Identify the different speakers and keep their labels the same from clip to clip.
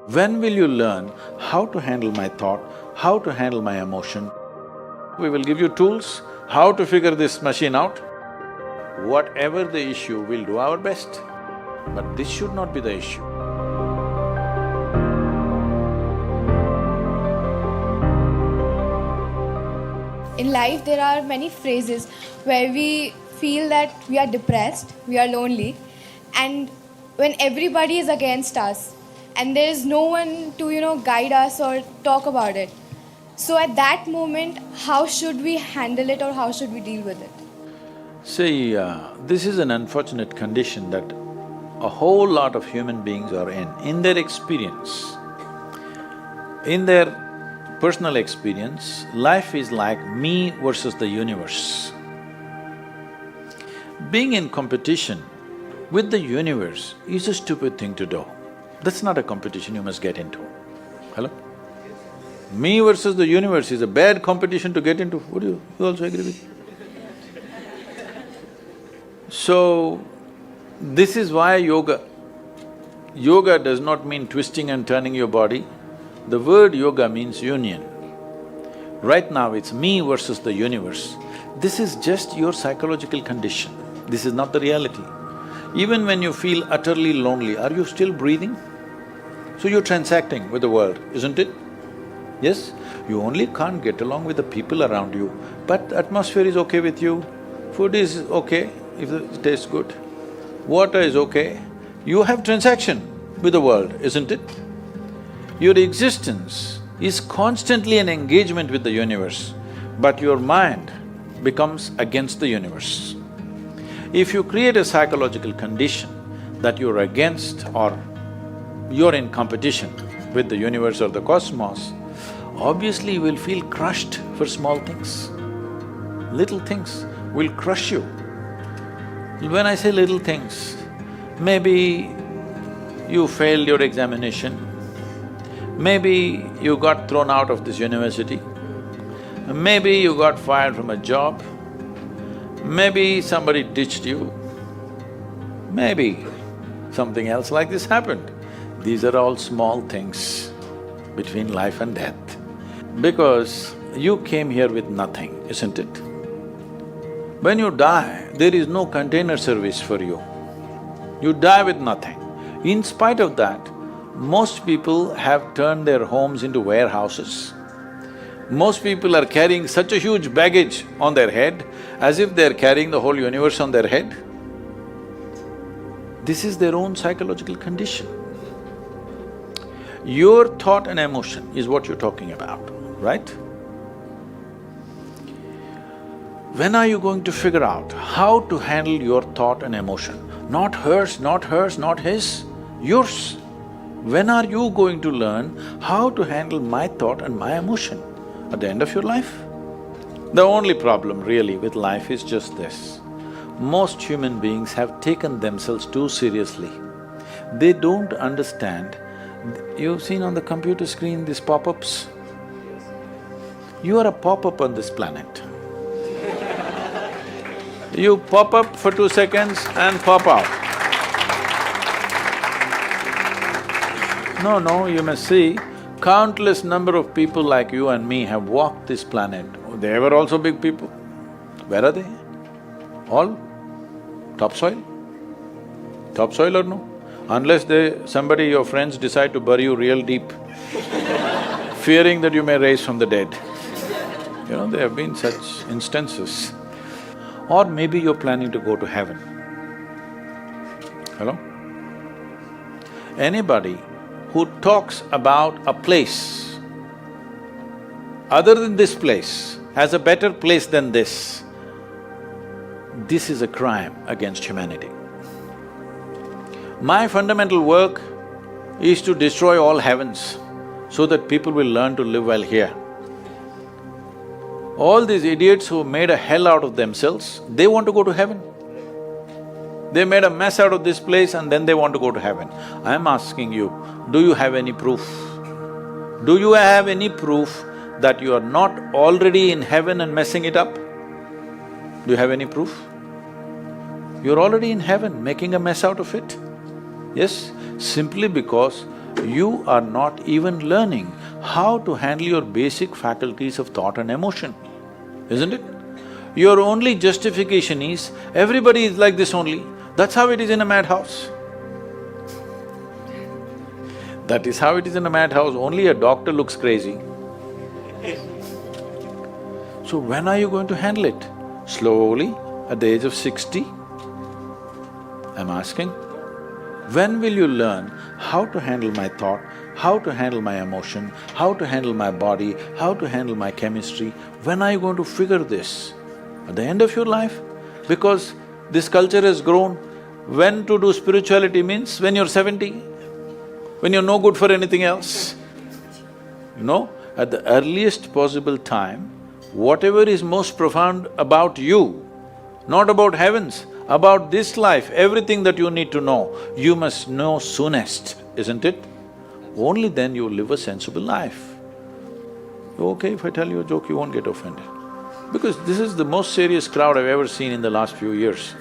Speaker 1: When will you learn how to handle my thought, how to handle my emotion? We will give you tools, how to figure this machine out. Whatever the issue, we'll do our best, but this should not be the issue.
Speaker 2: In life, there are many phrases where we feel that we are depressed, we are lonely, and when everybody is against us and there is no one to guide us or talk about it. So at that moment, how should we handle it or how should we deal with it?
Speaker 1: See, this is an unfortunate condition that a whole lot of human beings are in their experience. In their personal experience, life is like me versus the universe. Being in competition with the universe is a stupid thing to do. That's not a competition you must get into. Hello? Me versus the universe is a bad competition to get into. Would you also agree with me? So, this is why yoga. Yoga does not mean twisting and turning your body. The word yoga means union. Right now it's me versus the universe. This is just your psychological condition. This is not the reality. Even when you feel utterly lonely, are you still breathing? So you're transacting with the world, isn't it? Yes? You only can't get along with the people around you, but atmosphere is okay with you, food is okay if it tastes good, water is okay. You have transaction with the world, isn't it? Your existence is constantly an engagement with the universe, but your mind becomes against the universe. If you create a psychological condition that you're against or you're in competition with the universe or the cosmos, obviously you will feel crushed for small things. Little things will crush you. When I say little things, maybe you failed your examination, maybe you got thrown out of this university, maybe you got fired from a job, maybe somebody ditched you, maybe something else like this happened. These are all small things between life and death. Because you came here with nothing, isn't it? When you die, there is no container service for you. You die with nothing. In spite of that, most people have turned their homes into warehouses. Most people are carrying such a huge baggage on their head as if they're carrying the whole universe on their head. This is their own psychological condition. Your thought and emotion is what you're talking about, right? When are you going to figure out how to handle your thought and emotion? Not hers, not hers, not his, yours. When are you going to learn how to handle my thought and my emotion? At the end of your life? The only problem really with life is just this. Most human beings have taken themselves too seriously. They don't understand. You've seen on the computer screen these pop-ups? You are a pop-up on this planet. You pop up for 2 seconds and pop out. No, you must see, countless number of people like you and me have walked this planet. They were also big people. Where are they? All topsoil? Topsoil or no? Unless somebody, your friends decide to bury you real deep, fearing that you may rise from the dead. You know, there have been such instances. Or maybe you're planning to go to heaven. Hello? Anybody who talks about a place other than this place, as a better place than this is a crime against humanity. My fundamental work is to destroy all heavens so that people will learn to live well here. All these idiots who made a hell out of themselves, they want to go to heaven. They made a mess out of this place and then they want to go to heaven. I'm asking you, do you have any proof? Do you have any proof that you are not already in heaven and messing it up? Do you have any proof? You're already in heaven, making a mess out of it. Yes, simply because you are not even learning how to handle your basic faculties of thought and emotion, isn't it? Your only justification is, everybody is like this only, that's how it is in a madhouse. That is how it is in a madhouse, only a doctor looks crazy. So when are you going to handle it? Slowly, at the age of 60? I'm asking. When will you learn how to handle my thought, how to handle my emotion, how to handle my body, how to handle my chemistry? When are you going to figure this? At the end of your life? Because this culture has grown, when to do spirituality means when you're 70, when you're no good for anything else. No, at the earliest possible time, whatever is most profound about you, not about heavens, about this life, everything that you need to know, you must know soonest, isn't it? Only then you live a sensible life. Okay, if I tell you a joke, you won't get offended. Because this is the most serious crowd I've ever seen in the last few years.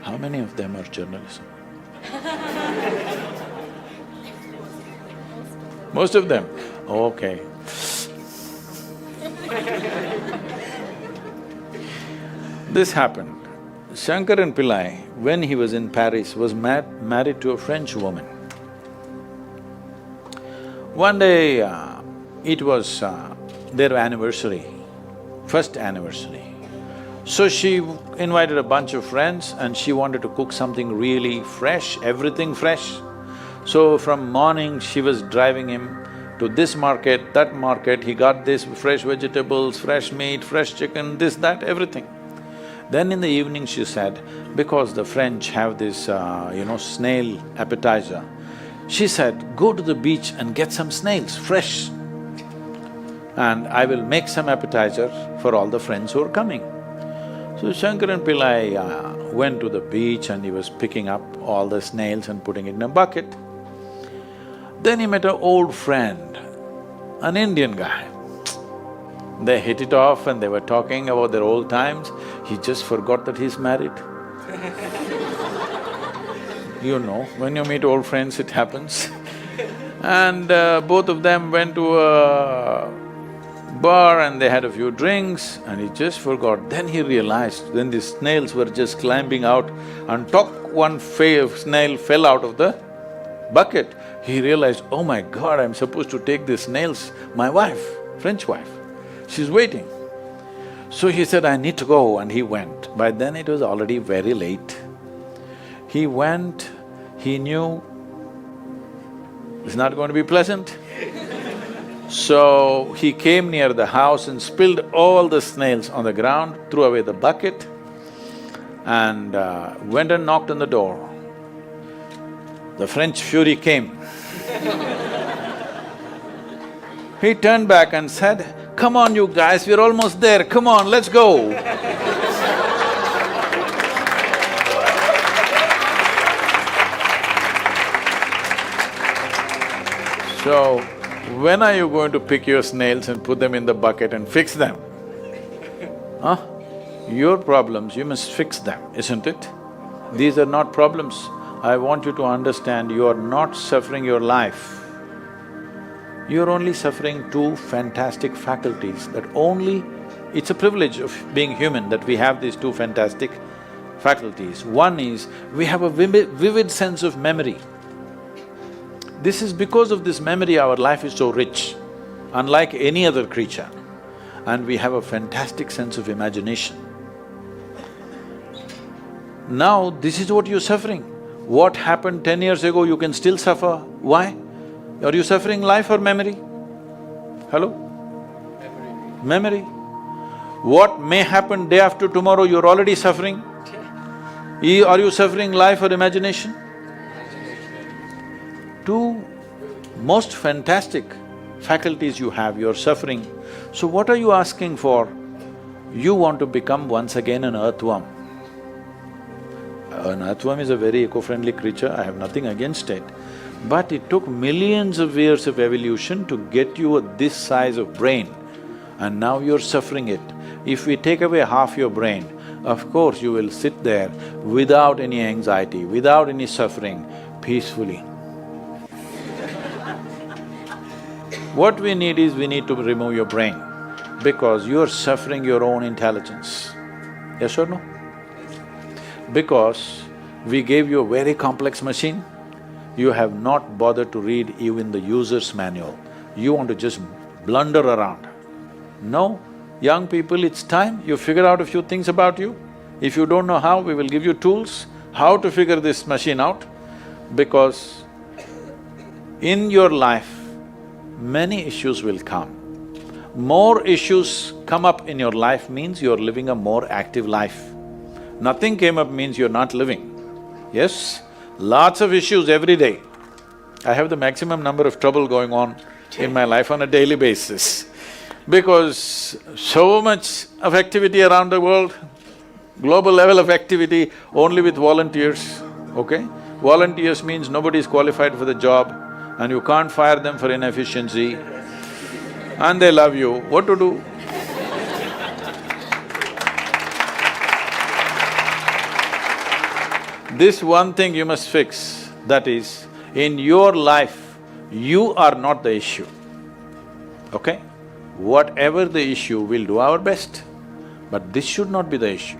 Speaker 1: How many of them are journalism? Most of them? Okay. This happened. Shankaran Pillai, when he was in Paris, was married to a French woman. One day, it was their anniversary, first anniversary. So she invited a bunch of friends and she wanted to cook something really fresh, everything fresh. So from morning, she was driving him to this market, that market, he got this fresh vegetables, fresh meat, fresh chicken, this, that, everything. Then in the evening she said, because the French have this, snail appetizer, she said, go to the beach and get some snails, fresh, and I will make some appetizer for all the friends who are coming. So Shankaran Pillai went to the beach and he was picking up all the snails and putting it in a bucket. Then he met an old friend, an Indian guy. They hit it off and they were talking about their old times. He just forgot that he's married. You know, when you meet old friends, it happens. And both of them went to a bar and they had a few drinks and he just forgot. Then he realized, when the snails were just climbing out, on top one snail fell out of the bucket. He realized, oh my God, I'm supposed to take these snails, my wife, French wife, she's waiting. So he said, I need to go, and he went. By then it was already very late. He went, he knew it's not going to be pleasant. So he came near the house and spilled all the snails on the ground, threw away the bucket and went and knocked on the door. The French fury came. He turned back and said, come on you guys, we're almost there, come on, let's go. So, when are you going to pick your snails and put them in the bucket and fix them? Huh? Your problems, you must fix them, isn't it? These are not problems. I want you to understand, you are not suffering your life. You're only suffering two fantastic faculties that only… It's a privilege of being human that we have these two fantastic faculties. One is, we have a vivid sense of memory. This is because of this memory our life is so rich, unlike any other creature. And we have a fantastic sense of imagination. Now, this is what you're suffering. What happened 10 years ago, you can still suffer. Why? Are you suffering life or memory? Hello? Memory. What may happen day after tomorrow, you're already suffering. Are you suffering life or imagination? Two most fantastic faculties you have, you're suffering. So what are you asking for? You want to become once again an earthworm. An earthworm is a very eco-friendly creature, I have nothing against it. But it took millions of years of evolution to get you this size of brain, and now you're suffering it. If we take away half your brain, of course you will sit there without any anxiety, without any suffering, peacefully. What we need is, we need to remove your brain, because you're suffering your own intelligence. Yes or no? Because we gave you a very complex machine, you have not bothered to read even the user's manual. You want to just blunder around. No, young people, it's time you figure out a few things about you. If you don't know how, we will give you tools how to figure this machine out, because in your life, many issues will come. More issues come up in your life means you're living a more active life. Nothing came up means you're not living. Yes, lots of issues every day. I have the maximum number of trouble going on in my life on a daily basis, because so much of activity around the world, global level of activity only with volunteers, okay? Volunteers means nobody is qualified for the job and you can't fire them for inefficiency and they love you. What to do? This one thing you must fix, that is, in your life, you are not the issue, okay? Whatever the issue, we'll do our best, but this should not be the issue.